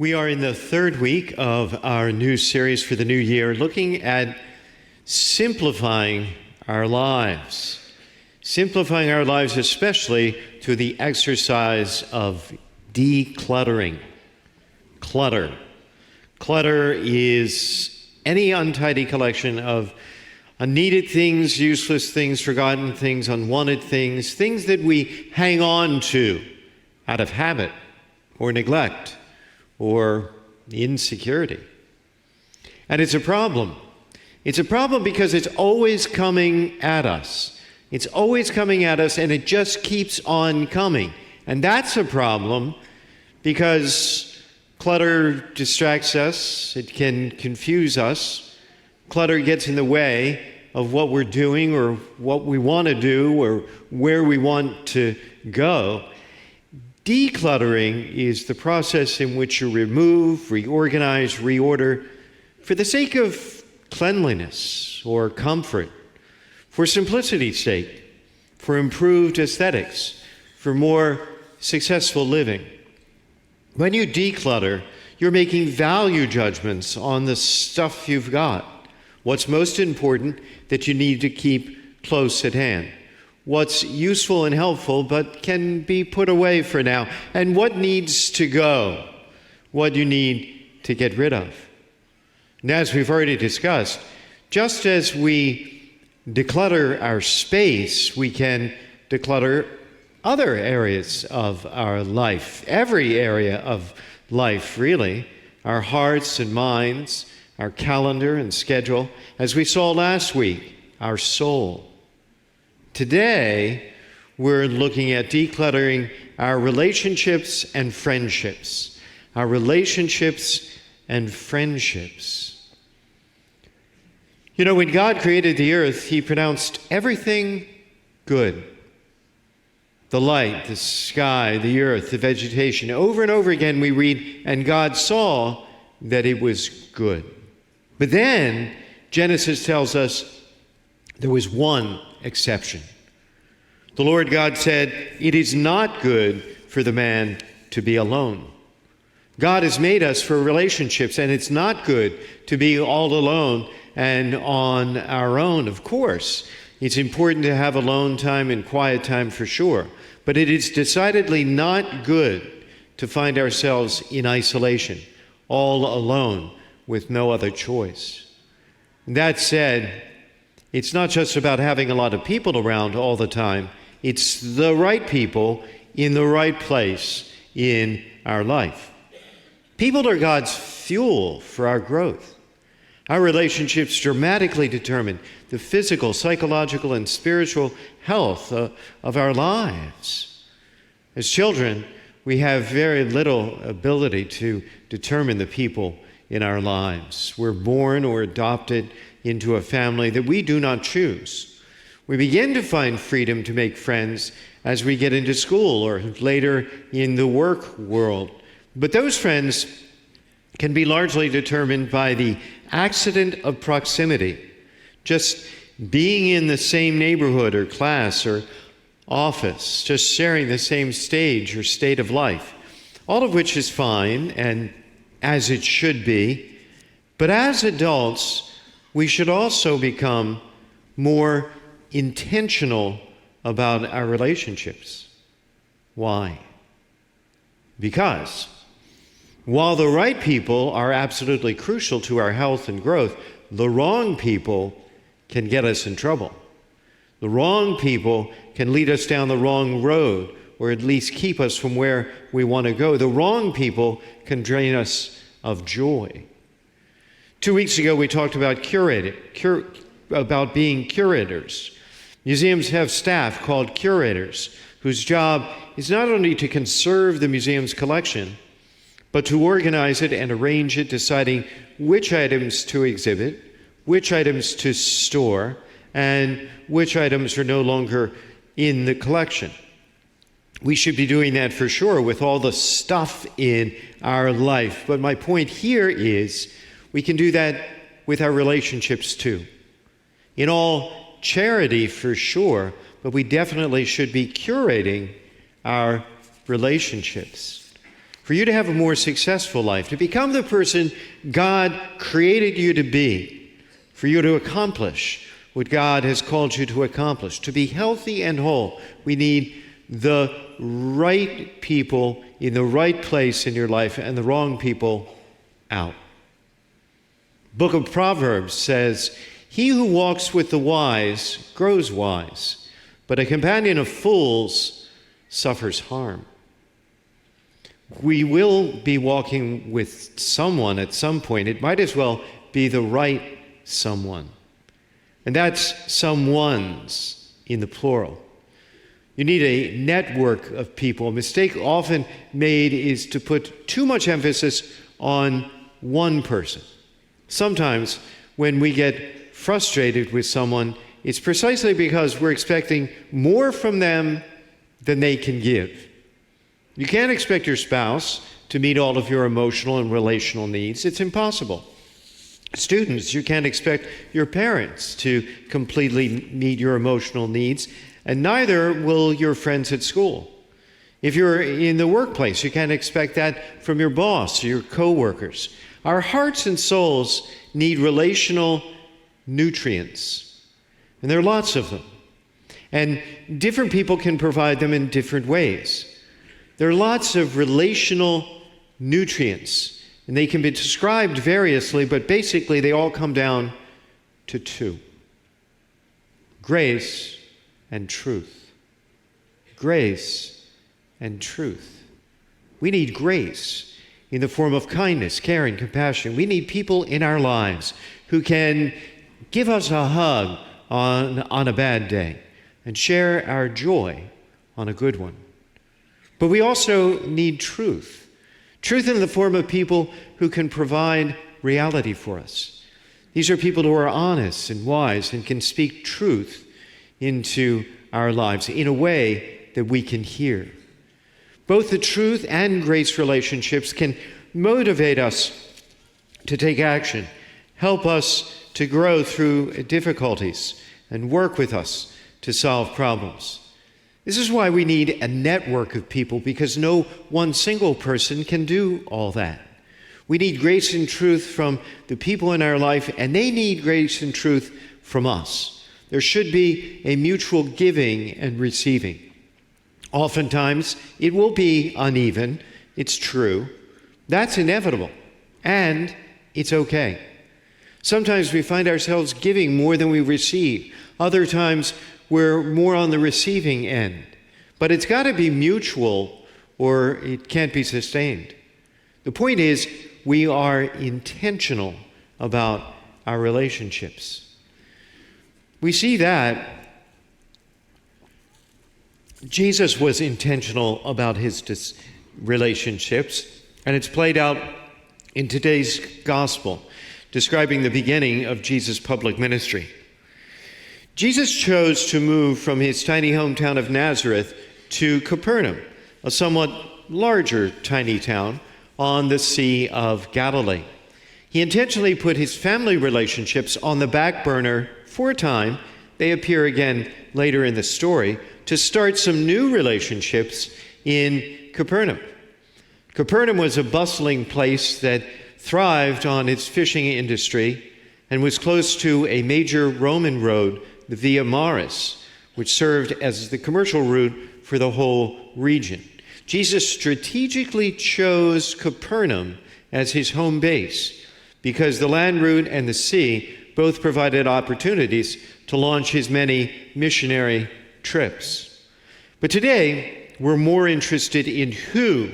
We are in the third week of our new series for the new year, looking at simplifying our lives. Simplifying our lives, especially through the exercise of decluttering. Clutter. Clutter is any untidy collection of unneeded things, useless things, forgotten things, unwanted things, things that we hang on to out of habit or neglect or insecurity. And it's a problem. It's a problem because it's always coming at us. It's always coming at us, and it just keeps on coming. And that's a problem because clutter distracts us. It can confuse us. Clutter gets in the way of what we're doing or what we want to do or where we want to go. Decluttering is the process in which you remove, reorganize, reorder for the sake of cleanliness or comfort, for simplicity's sake, for improved aesthetics, for more successful living. When you declutter, you're making value judgments on the stuff you've got. What's most important that you need to keep close at hand. What's useful and helpful but can be put away for now, and what needs to go, what you need to get rid of. And as we've already discussed, just as we declutter our space, we can declutter other areas of our life, every area of life, really, our hearts and minds, our calendar and schedule, as we saw last week, our soul. Today, we're looking at decluttering our relationships and friendships. Our relationships and friendships. You know, when God created the earth, He pronounced everything good. The light, the sky, the earth, the vegetation. Over and over again we read, and God saw that it was good. But then Genesis tells us there was one exception. The Lord God said, "It is not good for the man to be alone." God has made us for relationships, and it's not good to be all alone and on our own. Of course, it's important to have alone time and quiet time for sure, but it is decidedly not good to find ourselves in isolation, all alone with no other choice. That said, it's not just about having a lot of people around all the time. It's the right people in the right place in our life. People are God's fuel for our growth. Our relationships dramatically determine the physical, psychological, and spiritual health of our lives. As children, we have very little ability to determine the people in our lives. We're born or adopted into a family that we do not choose. We begin to find freedom to make friends as we get into school or later in the work world. But those friends can be largely determined by the accident of proximity, just being in the same neighborhood or class or office, just sharing the same stage or state of life, all of which is fine and as it should be. But as adults, we should also become more intentional about our relationships. Why? Because while the right people are absolutely crucial to our health and growth, the wrong people can get us in trouble. The wrong people can lead us down the wrong road, or at least keep us from where we want to go. The wrong people can drain us of joy. 2 weeks ago, we talked about about being curators. Museums have staff called curators, whose job is not only to conserve the museum's collection, but to organize it and arrange it, deciding which items to exhibit, which items to store, and which items are no longer in the collection. We should be doing that for sure with all the stuff in our life. But my point here is we can do that with our relationships too. In all charity for sure, but we definitely should be curating our relationships. for you to have a more successful life, to become the person God created you to be, for you to accomplish what God has called you to accomplish. To be healthy and whole, we need the right people in the right place in your life and the wrong people out. Book of Proverbs says, "He who walks with the wise grows wise, but a companion of fools suffers harm." We will be walking with someone at some point. It might as well be the right someone. And that's someones in the plural. You need a network of people. A mistake often made is to put too much emphasis on one person. Sometimes when we get frustrated with someone, it's precisely because we're expecting more from them than they can give. You can't expect your spouse to meet all of your emotional and relational needs. It's impossible. Students, you can't expect your parents to completely meet your emotional needs, and neither will your friends at school. If you're in the workplace, you can't expect that from your boss or your coworkers. Our hearts and souls need relational nutrients, and there are lots of them. And different people can provide them in different ways. There are lots of relational nutrients, and they can be described variously, but basically they all come down to two: grace and truth. Grace and truth. We need grace in the form of kindness, care, and compassion. We need people in our lives who can give us a hug on a bad day and share our joy on a good one. But we also need truth. Truth in the form of people who can provide reality for us. These are people who are honest and wise and can speak truth into our lives in a way that we can hear. Both the truth and grace relationships can motivate us to take action, help us to grow through difficulties, and work with us to solve problems. This is why we need a network of people, because no one single person can do all that. We need grace and truth from the people in our life, and they need grace and truth from us. There should be a mutual giving and receiving. Oftentimes, it will be uneven. It's true. That's inevitable, and it's okay. Sometimes we find ourselves giving more than we receive. Other times, we're more on the receiving end. But it's got to be mutual, or it can't be sustained. The point is, we are intentional about our relationships. We see that Jesus was intentional about his relationships, and it's played out in today's gospel, describing the beginning of Jesus' public ministry. Jesus chose to move from his tiny hometown of Nazareth to Capernaum, a somewhat larger tiny town on the Sea of Galilee. He intentionally put his family relationships on the back burner for a time. They appear again later in the story, to start some new relationships in Capernaum. Capernaum was a bustling place that thrived on its fishing industry and was close to a major Roman road, the Via Maris, which served as the commercial route for the whole region. Jesus strategically chose Capernaum as his home base because the land route and the sea both provided opportunities to launch his many missionary trips. But today, we're more interested in who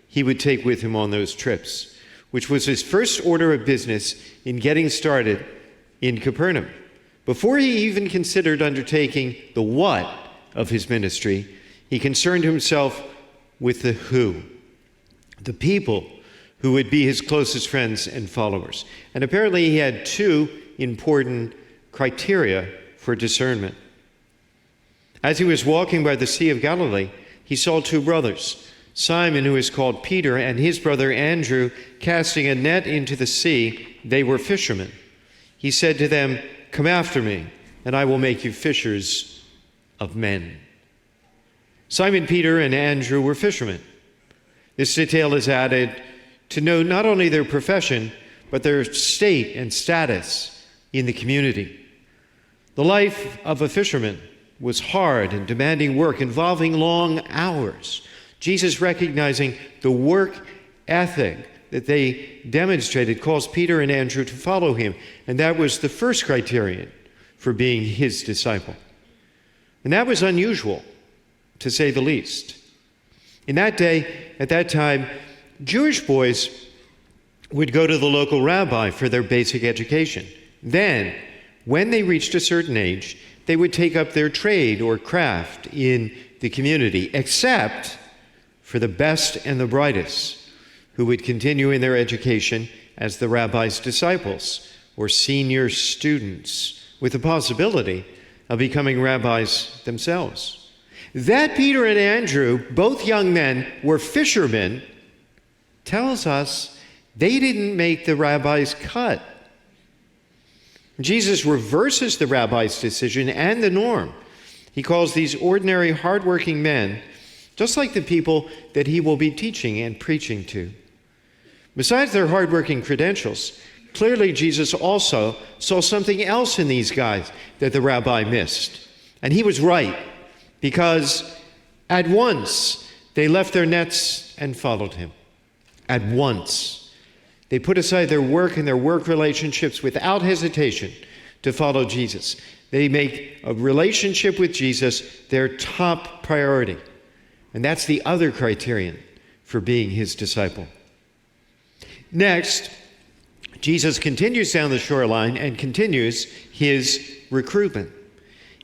he would take with him on those trips, which was his first order of business in getting started in Capernaum. Before he even considered undertaking the what of his ministry, he concerned himself with the who, the people who would be his closest friends and followers. And apparently he had two important criteria for discernment. As he was walking by the Sea of Galilee, he saw two brothers, Simon, who is called Peter, and his brother Andrew, casting a net into the sea. They were fishermen. He said to them, "Come after me, and I will make you fishers of men." Simon Peter and Andrew were fishermen. This detail is added to know not only their profession, but their state and status in the community. The life of a fisherman was hard and demanding work involving long hours. Jesus, recognizing the work ethic that they demonstrated, calls Peter and Andrew to follow him. And that was the first criterion for being his disciple. And that was unusual, to say the least. In that day, at that time, Jewish boys would go to the local rabbi for their basic education. Then, when they reached a certain age, they would take up their trade or craft in the community, except for the best and the brightest, who would continue in their education as the rabbi's disciples or senior students, with the possibility of becoming rabbis themselves. That Peter and Andrew, both young men, were fishermen, tells us they didn't make the rabbi's cut. Jesus reverses the rabbi's decision and the norm. He calls these ordinary, hardworking men just like the people that he will be teaching and preaching to. Besides their hardworking credentials, clearly Jesus also saw something else in these guys that the rabbi missed. And he was right, because at once they left their nets and followed him. At once. They put aside their work and their work relationships without hesitation to follow Jesus. They make a relationship with Jesus their top priority. And that's the other criterion for being his disciple. Next, Jesus continues down the shoreline and continues his recruitment.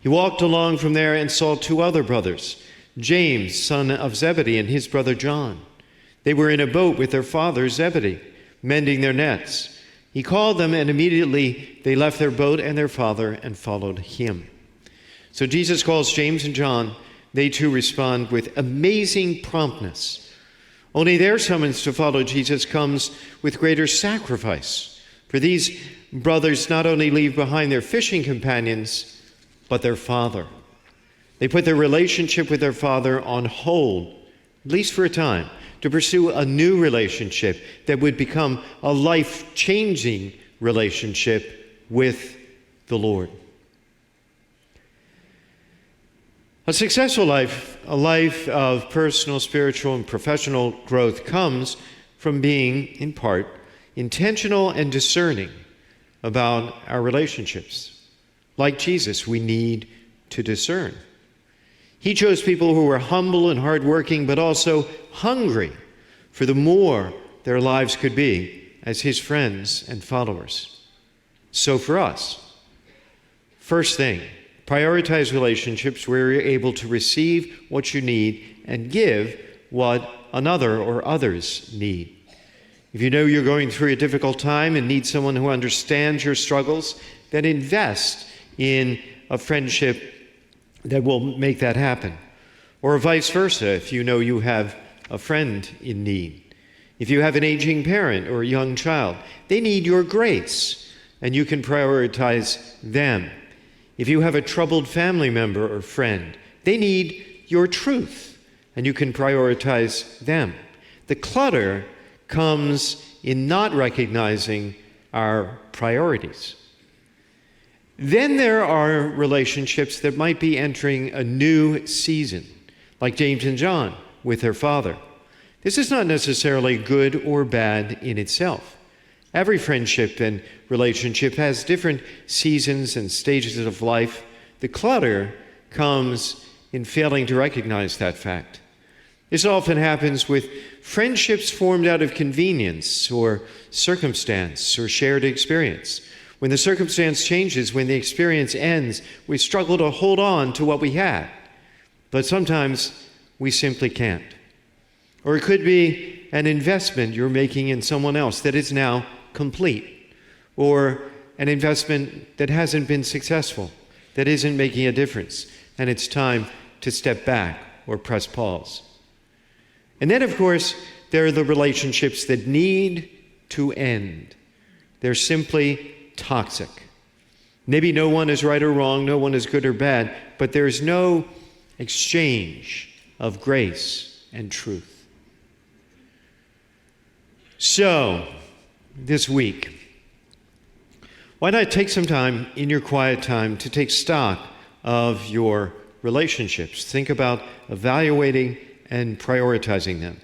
He walked along from there and saw two other brothers, James, son of Zebedee, and his brother John. They were in a boat with their father Zebedee, mending their nets. He called them, and immediately they left their boat and their father and followed him. So Jesus calls James and John. They too respond with amazing promptness. Only their summons to follow Jesus comes with greater sacrifice. For these brothers not only leave behind their fishing companions, but their father. They put their relationship with their father on hold, at least for a time, to pursue a new relationship that would become a life-changing relationship with the Lord. A successful life, a life of personal, spiritual, and professional growth, comes from being, in part, intentional and discerning about our relationships. Like Jesus, we need to discern. He chose people who were humble and hardworking, but also hungry for the more their lives could be as his friends and followers. So for us, first thing, prioritize relationships where you're able to receive what you need and give what another or others need. If you know you're going through a difficult time and need someone who understands your struggles, then invest in a friendship that will make that happen. Or vice versa, if you know you have a friend in need. If you have an aging parent or a young child, they need your grace, and you can prioritize them. If you have a troubled family member or friend, they need your truth, and you can prioritize them. The clutter comes in not recognizing our priorities. Then there are relationships that might be entering a new season, like James and John with their father. This is not necessarily good or bad in itself. Every friendship and relationship has different seasons and stages of life. The clutter comes in failing to recognize that fact. This often happens with friendships formed out of convenience or circumstance or shared experience. When the circumstance changes, when the experience ends, we struggle to hold on to what we had. But sometimes we simply can't. Or it could be an investment you're making in someone else that is now complete, or an investment that hasn't been successful, that isn't making a difference, and it's time to step back or press pause. And then, of course, there are the relationships that need to end. They're simply toxic. Maybe no one is right or wrong, no one is good or bad, but there's no exchange of grace and truth. So, this week, why not take some time in your quiet time to take stock of your relationships? Think about evaluating and prioritizing them.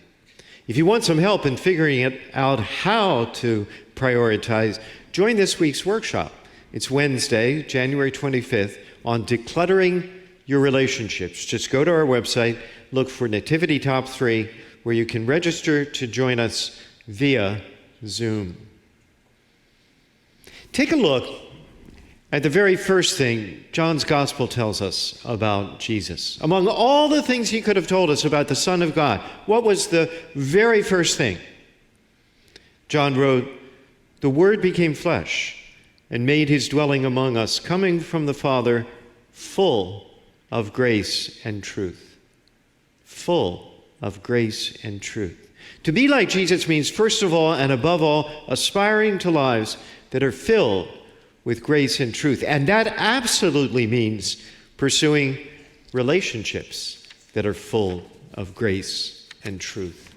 If you want some help in figuring it out how to prioritize, join this week's workshop. It's Wednesday, January 25th, on decluttering your relationships. Just go to our website, look for Nativity Top 3, where you can register to join us via Zoom. Take a look at the very first thing John's Gospel tells us about Jesus. Among all the things he could have told us about the Son of God, what was the very first thing? John wrote, "The Word became flesh and made his dwelling among us, coming from the Father, full of grace and truth." Full of grace and truth. To be like Jesus means, first of all and above all, aspiring to lives that are filled with grace and truth. And that absolutely means pursuing relationships that are full of grace and truth.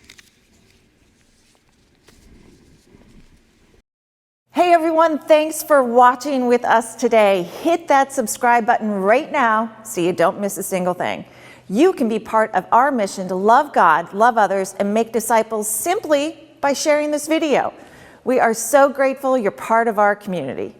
Hey everyone, thanks for watching with us today. Hit that subscribe button right now so you don't miss a single thing. You can be part of our mission to love God, love others, and make disciples simply by sharing this video. We are so grateful you're part of our community.